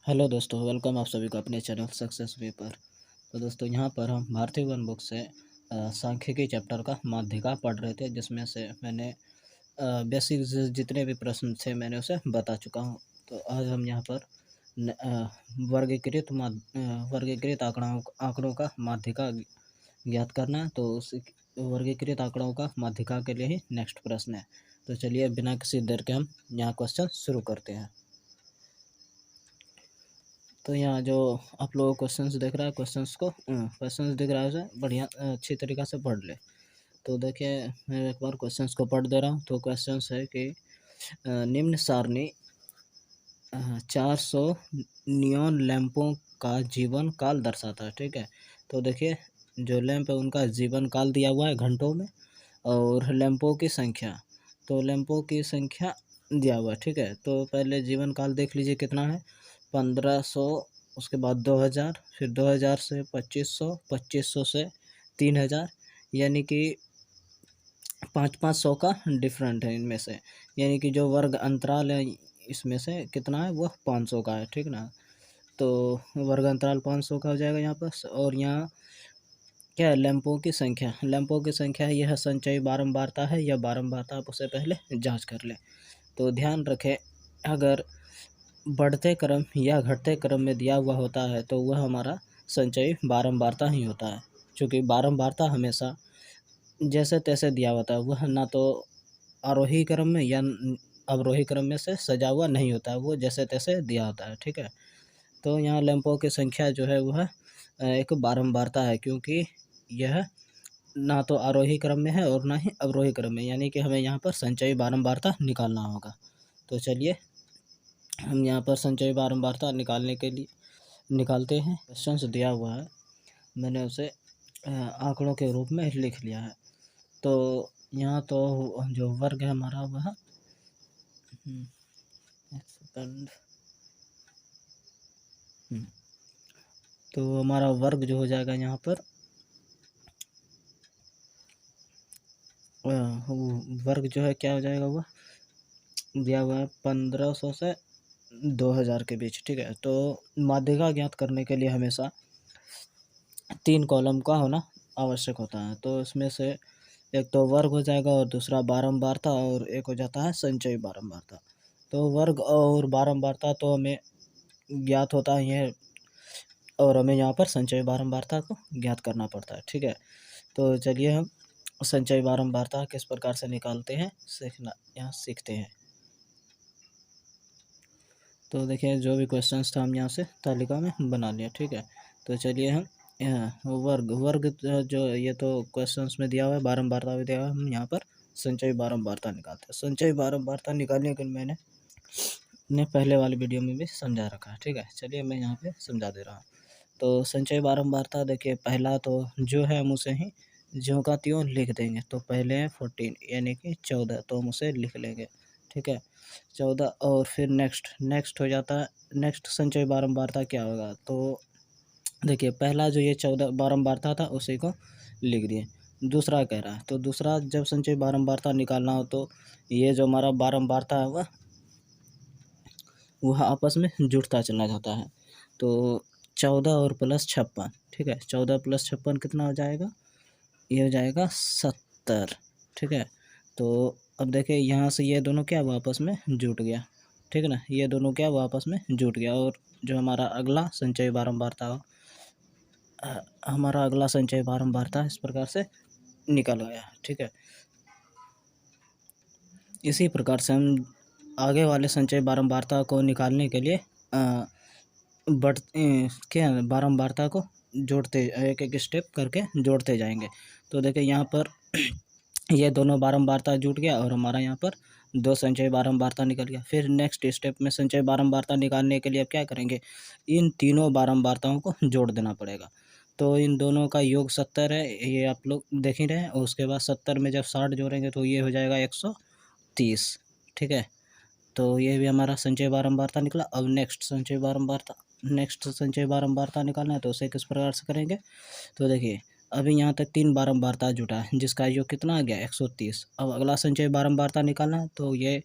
Hello दोस्तों, welcome आप सभी को अपने चैनल सक्सेस वे पर। तो दोस्तों यहाँ पर हम भारतीय वन बुक से सांख्यिकी चैप्टर का माध्यिका पढ़ रहे थे, जिसमें से मैंने बेसिक जितने भी प्रश्न थे मैंने उसे बता चुका हूँ। तो आज हम यहाँ पर वर्गीकृत आंकड़ों का माध्यिका ज्ञात करना है। तो उस वर्गीकृत आंकड़ों का माध्यिका के लिए ही नेक्स्ट प्रश्न है। तो चलिए बिना किसी देर के हम यहाँ क्वेश्चन शुरू करते हैं। तो यहाँ जो आप लोग क्वेश्चंस देख रहा है, क्वेश्चंस दिख रहा है उसे बढ़िया अच्छी तरीक़ा से पढ़ ले। तो देखिए मैं एक बार क्वेश्चंस को पढ़ दे रहा हूँ। तो क्वेश्चंस है कि निम्न सारणी 400 नियॉन लैंपों का जीवन काल दर्शाता है। ठीक है, तो देखिए जो लैंप है उनका जीवन काल दिया हुआ है घंटों में, और लैंपों की संख्या, तो लैंपों की संख्या दिया हुआ है। ठीक है, तो पहले जीवन काल देख लीजिए कितना है, 1500, उसके बाद 2000, फिर 2000 से 2500, 2500 से 3000, यानी कि 500 का डिफरेंट है इनमें से। यानी कि जो वर्ग अंतराल है इसमें से कितना है, वह 500 का है। ठीक ना, तो वर्ग अंतराल 500 का हो जाएगा यहाँ पर। और यहाँ क्या है, लैंपों की संख्या है, यह संचयी बारंबारता है या बारंबारता, आप उसे पहले जांच कर लें। तो ध्यान रखें, अगर बढ़ते क्रम या घटते क्रम में दिया हुआ होता है तो वह हमारा संचयी बारंबारता ही होता है। क्योंकि बारंबारता हमेशा जैसे तैसे दिया होता है, वह ना तो आरोही क्रम में या अवरोही क्रम में से सजा हुआ नहीं होता है, वो जैसे तैसे दिया होता है। ठीक है, तो यहाँ लैंपों की संख्या जो है वह एक बारंबारता है, क्योंकि यह ना तो आरोही क्रम में है और ना ही अवरोही क्रम में, यानी कि हमें यहाँ पर संचयी बारंबारता निकालना होगा। तो चलिए हम यहाँ पर संचयी बारंबारता निकालने के लिए निकालते हैं। क्वेश्चंस दिया हुआ है, मैंने उसे आंकड़ों के रूप में लिख लिया है। तो यहाँ तो जो वर्ग है हमारा वह एक सेकंड, तो हमारा वर्ग जो हो जाएगा यहाँ पर वर्ग जो है क्या हो जाएगा, वह दिया हुआ है 1500 से 2000 के बीच। ठीक है, तो माध्यिका ज्ञात करने के लिए हमेशा 3 कॉलम का होना आवश्यक होता है। तो इसमें से एक तो वर्ग हो जाएगा, और दूसरा बारंबारता, और एक हो जाता है संचयी बारंबारता। तो वर्ग और बारंबारता तो हमें ज्ञात होता ही है, और हमें यहाँ पर संचयी बारंबारता को ज्ञात करना पड़ता है। ठीक है, तो चलिए हम संचयी बारंबारता किस प्रकार से निकालते हैं सीखते हैं। तो देखिए जो भी क्वेश्चंस था हम यहाँ से तालिका में बना लिया। ठीक है, तो चलिए हम वर्ग जो ये तो क्वेश्चंस में दिया हुआ है, बारंबारता भी दिया हुआ है, हम यहाँ पर संचयी बारंबारता निकालते हैं। संचयी बारंबारता निकालने के लिए मैंने पहले वाली वीडियो में भी समझा रखा है। ठीक है, चलिए मैं यहाँ पे समझा दे रहा हूँ। तो संचयी बारंबारता देखिए, पहला तो जो है हम उसे ही ज्यों का त्यों लिख देंगे। तो पहले है 14 यानी कि 14, तो हम उसे लिख लेंगे। ठीक है, 14, और फिर नेक्स्ट हो जाता है, नेक्स्ट संचयी बारंबारता क्या होगा। तो देखिए पहला जो ये 14 बारंबारता था उसी को लिख दिए। दूसरा कह रहा है, तो दूसरा जब संचयी बारंबारता निकालना हो तो ये जो हमारा बारंबारता है वह आपस में जुड़ता चला जाता है। तो 14 और प्लस 56, ठीक है, 14 प्लस 56 कितना हो जाएगा, ये हो जाएगा 70। ठीक है, तो अब देखिए यहाँ से ये दोनों क्या हुआ, आपस में जुट गया। ठीक है ना, ये दोनों क्या हुआ, आपस में जुट गया, और जो हमारा अगला संचयी बारंबारता इस प्रकार से निकल गया। ठीक है, इसी प्रकार से हम आगे वाले संचयी बारंबारता को निकालने के लिए क्या बारंबारता को जोड़ते एक एक स्टेप करके जोड़ते जाएंगे। तो देखिए यहाँ पर ये दोनों बारंबारता जुट गया, और हमारा यहाँ पर 2 संचयी बारंबारता निकल गया। फिर नेक्स्ट स्टेप में संचयी बारंबारता निकालने के लिए अब क्या करेंगे, इन तीनों बारंबारताओं को जोड़ देना पड़ेगा। तो इन दोनों का योग 70 है, ये आप लोग देख ही रहे हैं। और उसके बाद 70 में जब 60 जोड़ेंगे तो ये हो जाएगा 130। ठीक है, तो ये भी हमारा संचयी बारंबारता निकला। अब नेक्स्ट संचयी बारंबारता निकालना है, तो उसे किस प्रकार से करेंगे। तो देखिए अभी यहाँ तक 3 बारंबारता जुटा है, जिसका योग कितना आ गया, 130। अब अगला संचयी बारंबारता निकालना है, तो ये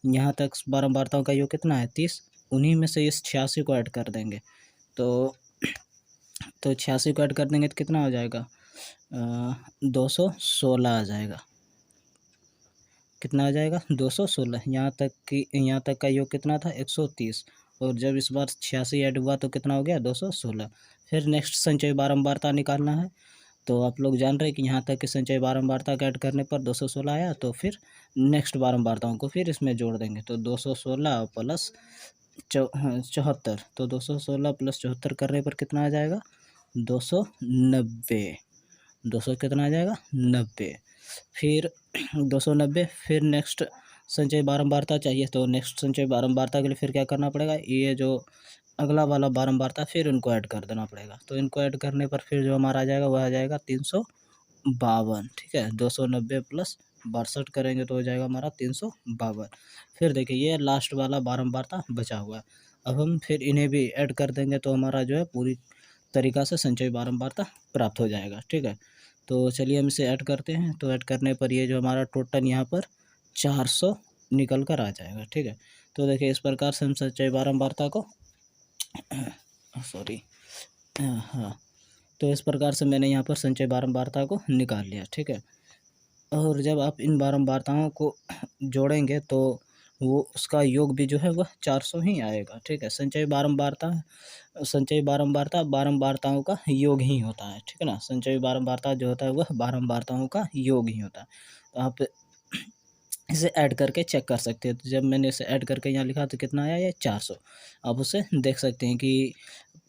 यहाँ तक बारंबारताओं का योग कितना है, 30। उन्हीं में से इस 86 को ऐड कर देंगे। तो 86 को ऐड कर देंगे तो कितना हो जाएगा, 216 आ जाएगा। कितना आ जाएगा, 216। यहाँ तक का योग कितना था, 130, और जब इस बार 86 ऐड हुआ तो कितना हो गया, 216। फिर नेक्स्ट संचयी बारंबारता निकालना है। तो आप लोग जान रहे हैं कि यहाँ तक के संचयी बारंबारता का ऐड करने पर 216 आया, तो फिर नेक्स्ट बारंबारताओं को फिर इसमें जोड़ देंगे। तो 216 प्लस 74, तो 216 प्लस 74 करने पर कितना आ जाएगा, 290। 200 कितना आ जाएगा, 90। फिर 290, फिर नेक्स्ट संचयी बारंबारता चाहिए, तो नेक्स्ट संचयी बारंबारता के लिए फिर क्या करना पड़ेगा, ये जो अगला वाला बारंबारता फिर इनको ऐड कर देना पड़ेगा। तो इनको ऐड करने पर फिर जो हमारा आ जाएगा वह आ जाएगा 352। ठीक है, 290 प्लस 62 करेंगे तो हो जाएगा हमारा 352। फिर देखिए ये लास्ट वाला बारंबारता बचा हुआ है। अब हम फिर इन्हें भी ऐड कर देंगे तो हमारा जो है पूरी तरीक़ा से संचयी बारंबारता प्राप्त हो जाएगा। ठीक है, तो चलिए हम इसे ऐड करते हैं। तो ऐड करने पर ये जो हमारा टोटल यहाँ पर 400 निकल कर आ जाएगा। ठीक है, तो देखिए इस प्रकार से हम संचयी बारंबारता को सॉरी हाँ, तो इस प्रकार से मैंने यहाँ पर संचयी बारंबारता को निकाल लिया। ठीक है, और जब आप इन बारंबारताओं को जोड़ेंगे तो वो उसका योग भी जो है वह 400 ही आएगा। ठीक है, संचयी बारंबारता बारंबारताओं का योग ही होता है। ठीक है ना, संचयी बारंबारता जो होता है वह बारंबारताओं का योग ही होता है। तो आप इसे ऐड करके चेक कर सकते हैं। तो जब मैंने इसे ऐड करके यहाँ लिखा तो कितना आया, ये 400। आप उसे देख सकते हैं कि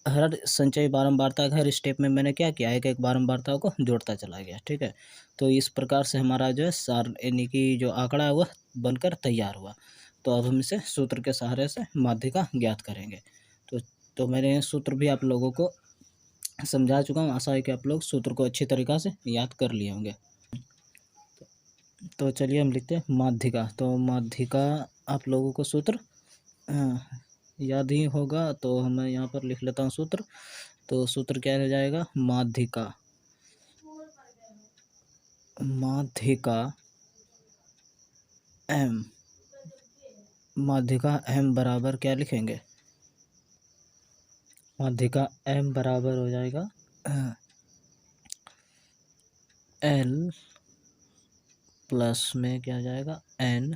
हर संचयी बारंबारता का हर स्टेप में मैंने क्या किया, एक एक बारंबारता को जोड़ता चला गया। ठीक है, तो इस प्रकार से हमारा जो है सार यानी कि जो आंकड़ा है वह बनकर तैयार हुआ। तो अब हम इसे सूत्र के सहारे से माध्यिका ज्ञात करेंगे। तो मैंने सूत्र भी आप लोगों को समझा चुका हूँ। आशा है कि आप लोग सूत्र को अच्छी तरीक़ा से याद कर लिए होंगे। तो चलिए हम लिखते हैं माध्यिका। तो माध्यिका आप लोगों को सूत्र याद ही होगा, तो मैं यहाँ पर लिख लेता हूँ सूत्र। तो सूत्र क्या हो जाएगा, माध्यिका m बराबर क्या लिखेंगे, माध्यिका m बराबर हो जाएगा L प्लस में क्या आ जाएगा, N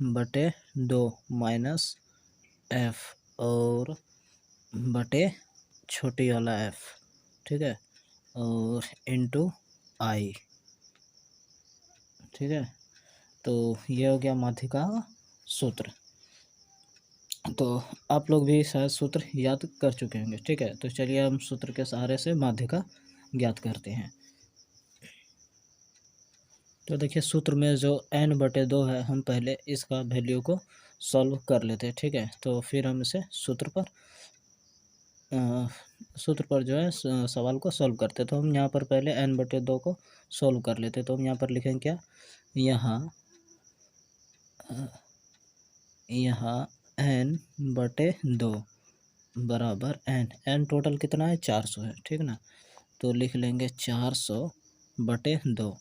बटे 2 माइनस F और बटे छोटी वाला f। ठीक है, और इनटू I। ठीक है, तो ये हो गया माध्यिका सूत्र। तो आप लोग भी शायद सूत्र याद कर चुके होंगे। ठीक है, तो चलिए हम सूत्र के सहारे से माध्यिका ज्ञात करते हैं। तो देखिए सूत्र में जो n/2 है, हम पहले इसका वैल्यू को सॉल्व कर लेते हैं। ठीक है, तो फिर हम इसे सूत्र पर जो है सवाल को सॉल्व करते हैं। तो हम यहाँ पर पहले n/2 को सॉल्व कर लेते हैं। तो हम यहाँ पर लिखेंगे क्या, यहाँ n/2 बराबर n टोटल कितना है, 400 है। ठीक ना, तो लिख लेंगे 400/2।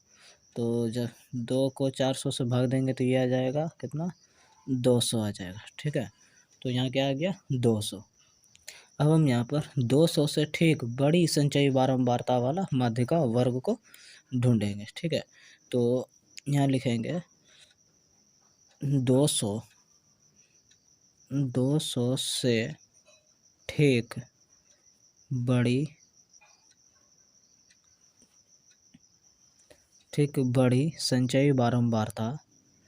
तो जब 2 को 400 से भाग देंगे तो ये आ जाएगा कितना, 200 आ जाएगा। ठीक है, तो यहाँ क्या आ गया, 200। अब हम यहाँ पर 200 से ठीक बड़ी संचयी बारंबारता वाला माध्यिका वर्ग को ढूंढेंगे। ठीक है, तो यहाँ लिखेंगे 200 से ठीक बड़ी संचयी बारंबारता वाला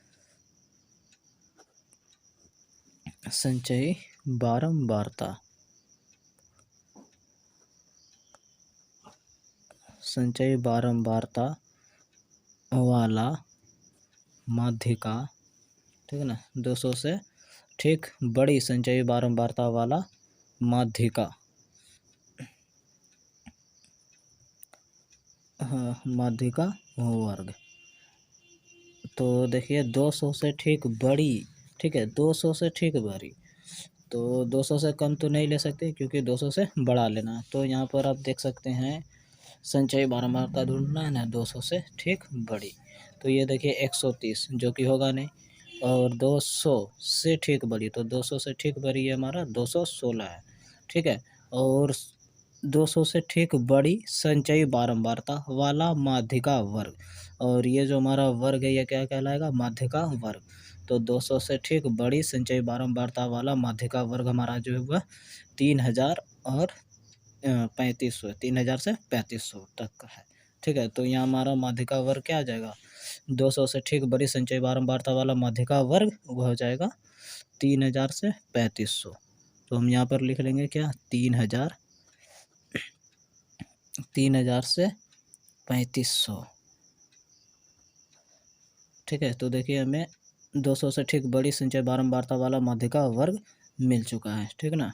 माध्यिका। ठीक है ना, 200 से ठीक बड़ी संचयी बारंबारता वाला माध्यिका वर्ग। तो देखिए 200 से ठीक बड़ी, ठीक है, 200 से ठीक बड़ी, तो 200 से कम तो नहीं ले सकते क्योंकि 200 से बड़ा लेना है। तो यहाँ पर आप देख सकते हैं संचयी बारंबारता ढूंढना है ना, 200 से ठीक बड़ी। तो ये देखिए 130 जो कि होगा नहीं, और 200 से ठीक बड़ी, तो 200 से ठीक बड़ी ये हमारा 216 है, ठीक है। और 200 से ठीक बड़ी संचयी बारंबारता वाला माध्यिका वर्ग, और ये जो हमारा वर्ग है ये क्या कहलाएगा, माध्यिका वर्ग। तो 200 से ठीक बड़ी संचयी बारंबारता वाला माध्यिका वर्ग हमारा जो है वह 3000 और 3500, 3000 से 3500 तक का है, ठीक है। तो यहाँ हमारा माध्यिका वर्ग क्या आ जाएगा, 200 से ठीक बड़ी संचयी बारंबारता वाला माध्यिका वर्ग वह हो जाएगा 3000 से 3500। तो हम यहाँ पर लिख लेंगे क्या, 3000 से 3500, ठीक है। तो देखिए हमें 200 से ठीक बड़ी संचयी बारंबारता वाला माध्यिका वर्ग मिल चुका है, ठीक ना।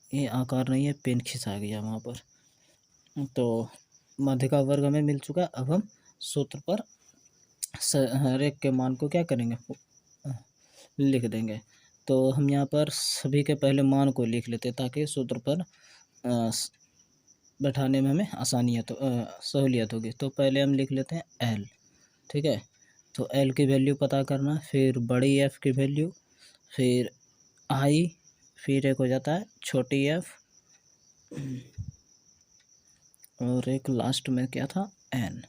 ये आकार नहीं है, पेन खिंचा गया वहाँ पर। तो माध्यिका वर्ग हमें मिल चुका। अब हम सूत्र पर हर एक के मान को क्या करेंगे, लिख देंगे। तो हम यहाँ पर सभी के पहले मान को लिख लेते ताकि सूत्र पर बैठाने में हमें सहूलियत होगी। तो पहले हम लिख लेते हैं एल, ठीक है। तो एल की वैल्यू पता करना, फिर बड़ी एफ की वैल्यू, फिर आई, फिर एक हो जाता है छोटी एफ, और एक लास्ट में क्या था, एन,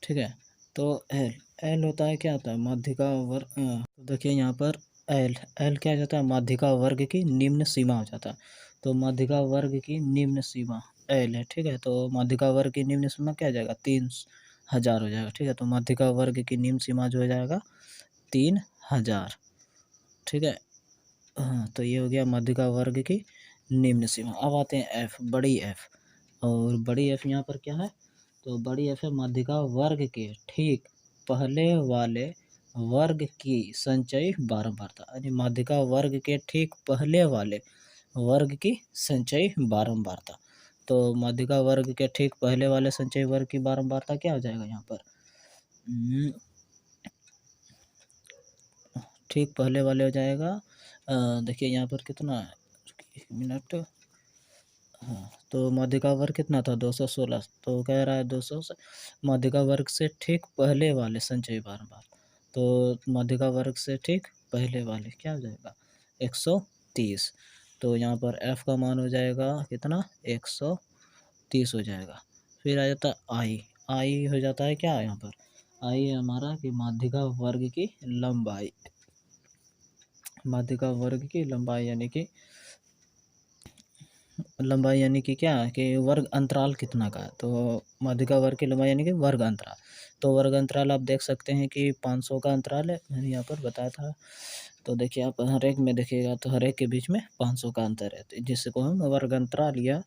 ठीक है। तो एल होता है, क्या होता है, माध्यिका वर्ग। तो देखिए यहाँ पर एल क्या हो जाता है, माध्यिका वर्ग की निम्न सीमा हो जाता है। तो माध्यिका वर्ग की निम्न सीमा एल है, ठीक है। तो माध्यिका वर्ग की निम्न सीमा क्या हो जाएगा, 3000 हो जाएगा, ठीक है। तो माध्यिका वर्ग की निम्न सीमा जो हो जाएगा 3000, ठीक है। हाँ, तो ये हो गया माध्यिका वर्ग की निम्न सीमा। अब आते हैं एफ, बड़ी एफ, और बड़ी एफ यहाँ पर क्या है, तो बड़ी एफ है माध्यिका वर्ग के ठीक पहले वाले वर्ग की संचयी बारंबारता, यानी माध्यिका वर्ग के ठीक पहले वाले वर्ग की संचयी बारंबारता। तो माध्यिका वर्ग के ठीक पहले वाले संचयी वर्ग की बारंबारता क्या हो जाएगा यहाँ पर, ठीक पहले वाले हो जाएगा। देखिए यहाँ पर कितना है, एक मिनट। हाँ, तो माध्यिका वर्ग कितना था, 216। तो कह रहा है 200 से माध्यिका वर्ग से ठीक पहले वाले संचयी बारंबार, तो माध्यिका वर्ग से ठीक पहले वाले क्या हो जाएगा, 130। तो यहाँ पर f का मान हो जाएगा कितना, 130 हो जाएगा। फिर आ जाता आई हो जाता है क्या यहाँ पर, आई है हमारा कि माध्यिका वर्ग की लंबाई, माध्यिका वर्ग की लंबाई यानी कि क्या कि वर्ग अंतराल कितना का है। तो माध्यिका वर्ग की लंबाई यानी कि वर्ग अंतराल। तो वर्ग अंतराल आप देख सकते हैं कि 500 का अंतराल है, मैंने यहाँ पर बताया था। तो देखिए आप हर एक में देखिएगा तो हर एक के बीच में 500 का अंतर है, तो जिसको हम वर्ग अंतराल या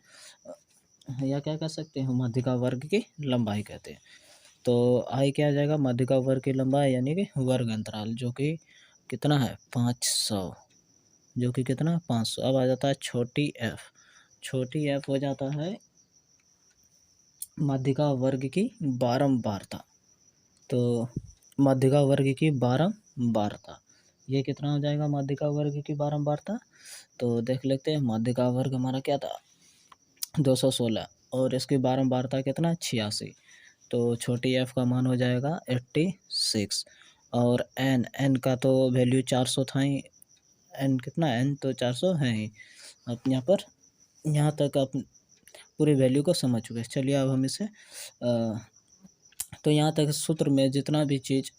क्या कह सकते हैं, माध्यिका वर्ग की लंबाई कहते हैं। तो आई क्या आ जाएगा, माध्यिका वर्ग की लंबाई यानी कि वर्ग अंतराल, जो कि कितना है, 500, जो कि कितना 500। अब आ जाता है छोटी एफ, छोटी एफ हो जाता है माध्यिका वर्ग की बारंबारता। तो माध्यिका वर्ग की बारंबारता ये कितना हो जाएगा, माध्यिका वर्ग की बारंबारता। तो देख लेते हैं, माध्यिका वर्ग हमारा क्या था, 216, और इसकी बारंबारता कितना, 86। तो छोटी एफ का मान हो जाएगा 86, और एन का तो वैल्यू 400 था ही, एन कितना, एन तो 400 है ही। अब यहाँ पर यहाँ तक आप पूरी वैल्यू को समझ चुके हैं। चलिए अब हम इसे तो यहाँ तक सूत्र में जितना भी चीज़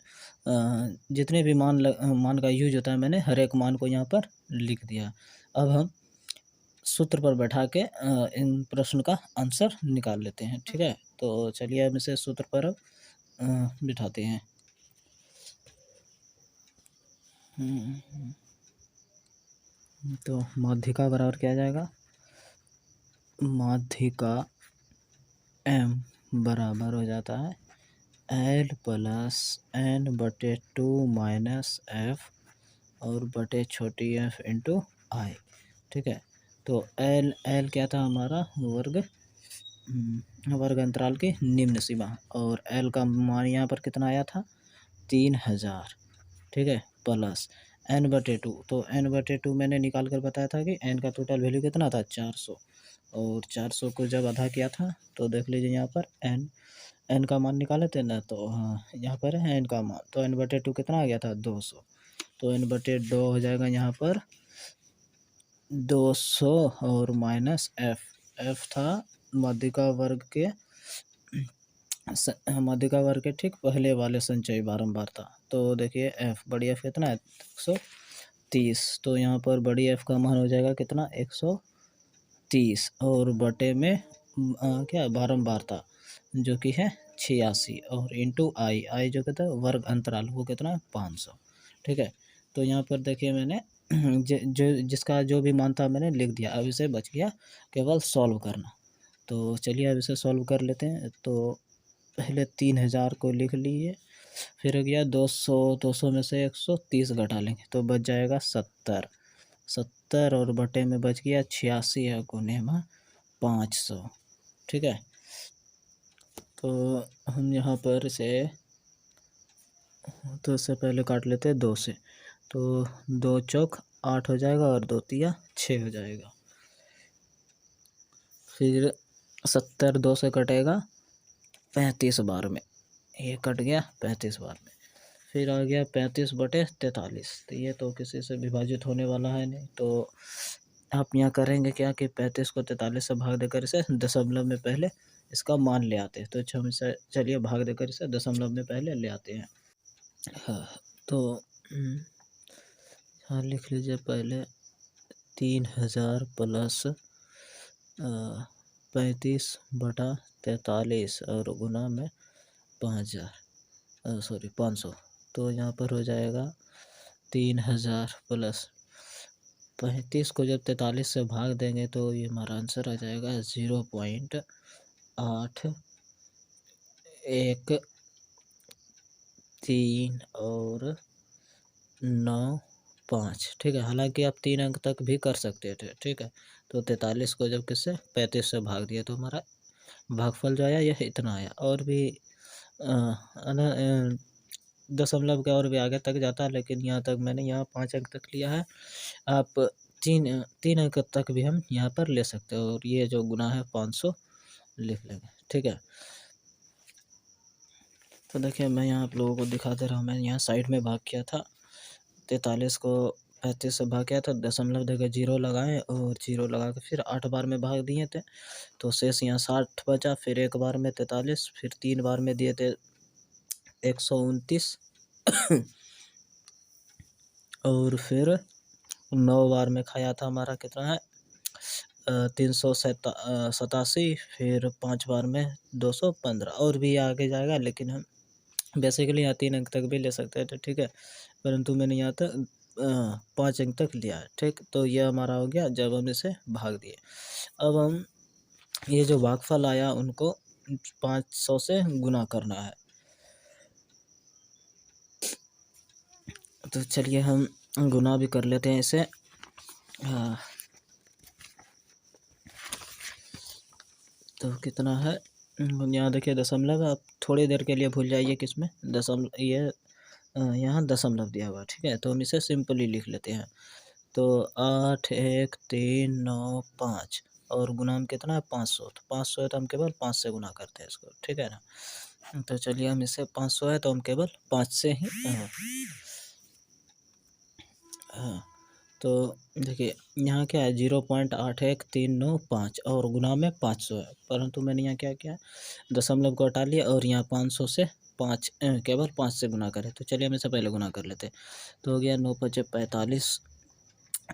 जितने भी मान का यूज होता है, मैंने हर एक मान को यहाँ पर लिख दिया। अब हम सूत्र पर बैठा के इन प्रश्न का आंसर निकाल लेते हैं, ठीक है। तो चलिए हम इसे सूत्र पर बिठाते हैं। तो माध्यिका बराबर क्या आ जाएगा, माध्यिका m बराबर हो जाता है l plus n/2 minus f और बटे छोटी f इंटू आई, ठीक है। तो l क्या था हमारा, वर्ग अंतराल की निम्न सीमा, और l का मान यहाँ पर कितना आया था, 3000, ठीक है, प्लस n/2। तो n/2 मैंने निकाल कर बताया था कि n का टोटल वैल्यू कितना था, 400, और 400 को जब आधा किया था तो देख लीजिए यहाँ पर n एन का मान निकाले थे ना, तो हाँ यहाँ पर है एन का मान, तो n/2 कितना आ गया था 200। तो n/2 हो जाएगा यहाँ पर 200 और माइनस एफ था माध्यिका वर्ग के माध्यिका वर्ग के ठीक पहले वाले संचयी बारंबार था। तो देखिए एफ, बड़ी एफ कितना है 130, तो यहाँ पर बड़ी एफ का मान हो जाएगा कितना 130 और बटे में क्या बारंबार था जो कि है 86 और इंटू आई जो कहता है वर्ग अंतराल वो कितना है 500। ठीक है, तो यहाँ पर देखिए मैंने जो जिसका जो भी मान था मैंने लिख दिया। अब इसे बच गया केवल सॉल्व करना। तो चलिए अब इसे सॉल्व कर लेते हैं। तो पहले 3000 को लिख लिए, फिर हो गया 200 में से 130 घटा लेंगे तो बच जाएगा 70 और बटे में बच गया 86 है गुने में 500। ठीक है, तो हम यहाँ पर इसे तो इससे पहले काट लेते हैं 2 से, तो 2 चौक 8 हो जाएगा और 2 तिया 6 हो जाएगा। फिर 70 2 से कटेगा 35 बार में, ये कट गया 35 बार में। फिर आ गया 35/43, तो ये तो किसी से विभाजित होने वाला है नहीं, तो आप यहाँ करेंगे क्या कि 35 को 43 से भाग देकर इसे दशमलव में पहले इसका मान ले आते हैं। तो हम इसे चलिए भाग देकर इसे दशमलव में पहले ले आते हैं। हाँ, तो यहाँ लिख लीजिए पहले 3000 प्लस 35/43 और गुना में 500। तो यहाँ पर हो जाएगा 3000 प्लस 35 को जब 43 से भाग देंगे तो ये हमारा आंसर आ जाएगा 0.813 और 95। ठीक है, हालांकि आप 3 अंक तक भी कर सकते थे। ठीक है, तो 43 को जब किससे 35 से भाग दिया तो हमारा भागफल जो आया यह इतना आया। और भी दशमलव के और भी आगे तक जाता है, लेकिन यहाँ तक मैंने यहाँ 5 अंक तक लिया है। आप तीन अंक तक भी हम यहाँ पर ले सकते हो, और ये जो गुना है 500 लिख लेंगे। ठीक है, तो देखिए मैं यहाँ आप लोगों को दिखा दे रहा हूँ। मैं यहाँ साइड में भाग किया था, 43 को 35 से भाग किया था, दशमलव देकर 0 लगाए और 0 लगा के फिर 8 बार में भाग दिए थे, तो शेष यहाँ 60 बचा। फिर एक बार में 43, फिर 3 बार में दिए थे 129 और फिर 9 बार में खाया था हमारा कितना है 387, फिर 5 बार में 215 और भी आगे जाएगा, लेकिन हम बेसिकली यहाँ 3 अंक तक भी ले सकते हैं। तो ठीक है, परंतु मैंने यहाँ तक 5 अंक तक लिया है। ठीक, तो यह हमारा हो गया जब हम इसे भाग दिए। अब हम ये जो भागफल आया उनको 500 से गुना करना है। तो चलिए हम गुना भी कर लेते हैं इसे। तो कितना है यहाँ देखिए दशमलव, आप थोड़ी देर के लिए भूल जाइए किसमें दशमलव, ये यहाँ दशमलव दिया हुआ। ठीक है, तो हम इसे सिंपली लिख लेते हैं। तो 81395 और गुना में कितना है 500, तो 500 है तो हम केवल 5 से गुना करते हैं इसको। ठीक है ना, तो चलिए हम इसे 500 है तो हम केवल 5 से ही हाँ, तो देखिए यहाँ क्या है 0.81395 और गुना में 500 है, परंतु मैंने यहाँ क्या किया दशमलव को हटा लिया और यहाँ 500 से केवल 5 से गुना करें। तो चलिए हम इसे पहले गुना कर लेते हैं। तो हो गया 9×5=45,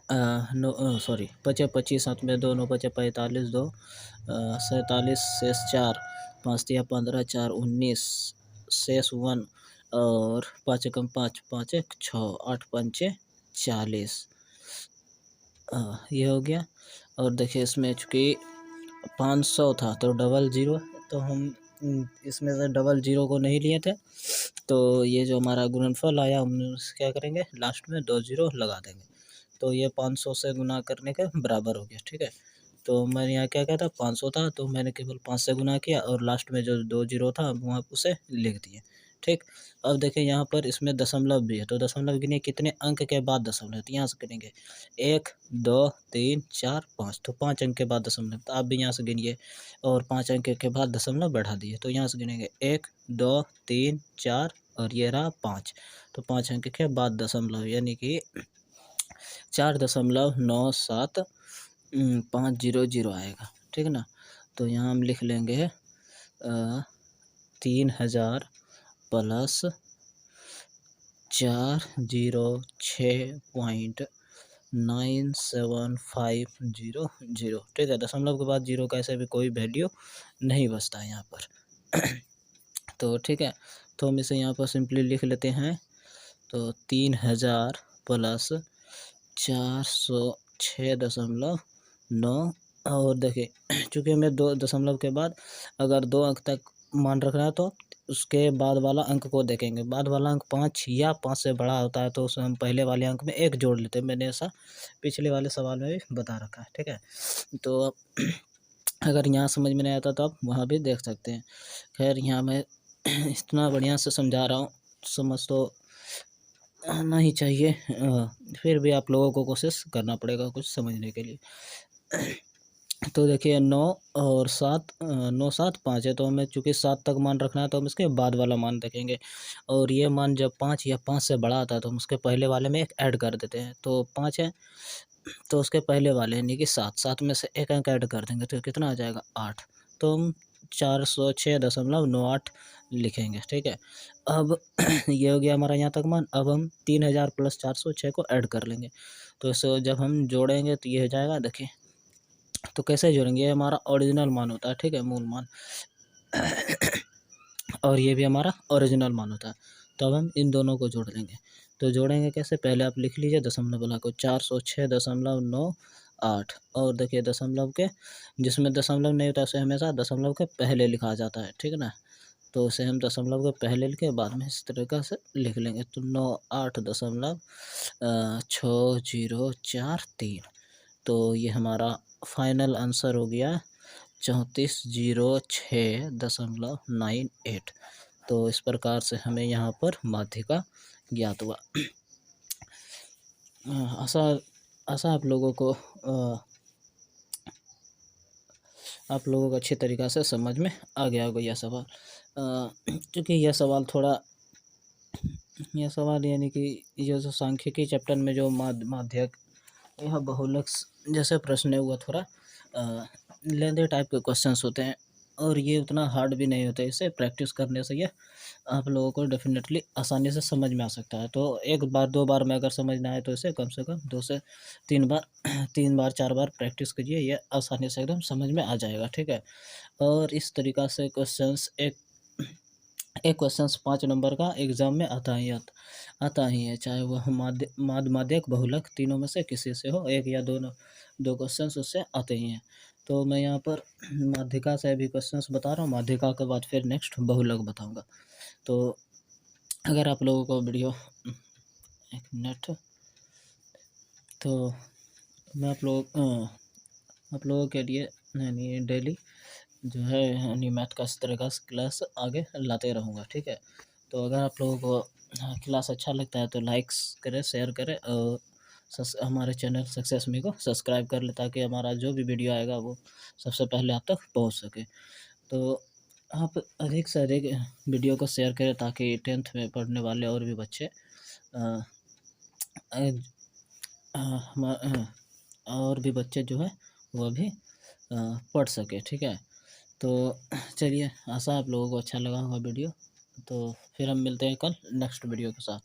5×25 7 में 2, 9×5=45, 2 47 शेष 4, 5×3=15, 4×19 शेष 1 और 5×1=5, 5×1=6, 8×5=40। ये हो गया। और देखिए इसमें चूँकि 500 था तो डबल 0, तो हम इसमें से डबल 0 को नहीं लिए थे, तो ये जो हमारा गुणनफल आया हम क्या करेंगे लास्ट में 2 0 लगा देंगे, तो ये 500 से गुना करने के बराबर हो गया। ठीक है, तो मैंने यहाँ क्या था 500 था तो मैंने केवल 5 से गुना किया और लास्ट में जो 2 0 था वहाँ उसे लिख दिए। ठीक। अब देखिए यहाँ पर इसमें दशमलव भी है, तो दशमलव गिनिए कितने अंक के बाद दशमलव है, तो यहाँ से गिनेंगे 1 2 3 4 5, तो 5 अंक के बाद दशमलव, तो आप भी यहाँ से गिनिए और 5 अंक के बाद दशमलव बढ़ा दिए, तो यहाँ से गिनेंगे 1 2 3 4 और ये रहा 5, तो 5 अंक के बाद दशमलव यानी कि 4.97500 आएगा, ठीक है ना। तो यहाँ हम लिख लेंगे 3000 प्लस 406.9750, ठीक है। दशमलव के बाद जीरो का ऐसे भी कोई वैल्यू नहीं बचता है यहाँ पर। तो ठीक है, तो हम इसे यहाँ पर सिंपली लिख लेते हैं। तो 3000 प्लस 406.9, और देखिए चूँकि हमें 2 दशमलव के बाद अगर 2 अंक तक मान रखना है तो उसके बाद वाला अंक को देखेंगे। बाद वाला अंक 5 या 5 से बड़ा होता है तो उसमें हम पहले वाले अंक में 1 जोड़ लेते हैं। मैंने ऐसा पिछले वाले सवाल में भी बता रखा है, ठीक है। तो अब अगर यहाँ समझ में नहीं आता तो आप वहाँ भी देख सकते हैं। खैर यहाँ मैं इतना बढ़िया से समझा रहा हूँ, समझ तो आना ही चाहिए, फिर भी आप लोगों को कोशिश करना पड़ेगा कुछ समझने के लिए। तो देखिए 9 और 7, 9 7 5 है, तो हमें चूँकि 7 तक मान रखना है तो हम इसके बाद वाला मान देखेंगे, और ये मान जब 5 या 5 से बड़ा आता है तो हम उसके पहले वाले में एक ऐड कर देते हैं। तो 5 है तो उसके पहले वाले यानी कि 7 में से एक अंक ऐड कर देंगे तो कितना आ जाएगा 8, तो हम 406.98 लिखेंगे, ठीक है। अब ये हो गया हमारा यहाँ तक मान। अब हम 3000 प्लस 406 को ऐड कर लेंगे, तो इसे जब हम जोड़ेंगे तो ये हो जाएगा, देखिए तो कैसे जोड़ेंगे, ये हमारा ओरिजिनल मान होता है, ठीक है, मूल मान। और ये भी हमारा ओरिजिनल मान होता है। तो अब हम इन दोनों को जोड़ लेंगे, तो जोड़ेंगे कैसे, पहले आप लिख लीजिए दशमलव वाला को 406.98, और देखिए दशमलव के जिसमें दशमलव नहीं होता उसे हमेशा दशमलव के पहले लिखा जाता है, ठीक है ना। तो उसे हम दशमलव के पहले लिख के बाद में इस तरीक़ा से लिख लेंगे। तो 98.6043, तो ये हमारा फाइनल आंसर हो गया 3406.98। तो इस प्रकार से हमें यहाँ पर माध्यिका ज्ञात हुआ। आशा आशा आप लोगों को अच्छी तरीक़ा से समझ में आ गया होगा यह सवाल। क्योंकि यह सवाल यानी कि ये जो सांख्यिकी चैप्टर में जो माध्यक यह बहुलक जैसे प्रश्न है वो थोड़ा लेंदी टाइप के क्वेश्चंस होते हैं, और ये उतना हार्ड भी नहीं होता। इसे प्रैक्टिस करने से ये आप लोगों को डेफिनेटली आसानी से समझ में आ सकता है। तो एक बार 2 बार में अगर समझ ना आए तो इसे कम से कम 2 से 3 बार 3 बार 4 बार प्रैक्टिस कीजिए, ये आसानी से एकदम समझ में आ जाएगा, ठीक है। और इस तरीक़ा से क्वेश्चंस एक क्वेश्चंस 5 नंबर का एग्ज़ाम में आता ही है, चाहे वह माध्यक बहुलक तीनों में से किसी से हो, एक या दो क्वेश्चंस उससे आते ही हैं। तो मैं यहाँ पर माध्यिका से अभी क्वेश्चंस बता रहा हूँ, माध्यिका के बाद फिर नेक्स्ट बहुलक बताऊँगा। तो अगर आप लोगों को वीडियो एक मिनट, तो मैं आप लोगों के लिए यानी डेली जो है यानी मैथ का इस तरह का क्लास आगे लाते रहूँगा, ठीक है। तो अगर आप लोगों को क्लास अच्छा लगता है तो लाइक्स करें, शेयर करें, और हमारे चैनल सक्सेस मी को सब्सक्राइब कर लें, ताकि हमारा जो भी वीडियो आएगा वो सबसे पहले आप तक पहुंच सके। तो आप अधिक से अधिक वीडियो को शेयर करें ताकि 10th में पढ़ने वाले और भी बच्चे और भी बच्चे जो है वो भी पढ़ सके, ठीक है। तो चलिए, आशा आप लोगों को अच्छा लगा होगा वीडियो। तो फिर हम मिलते हैं कल नेक्स्ट वीडियो के साथ।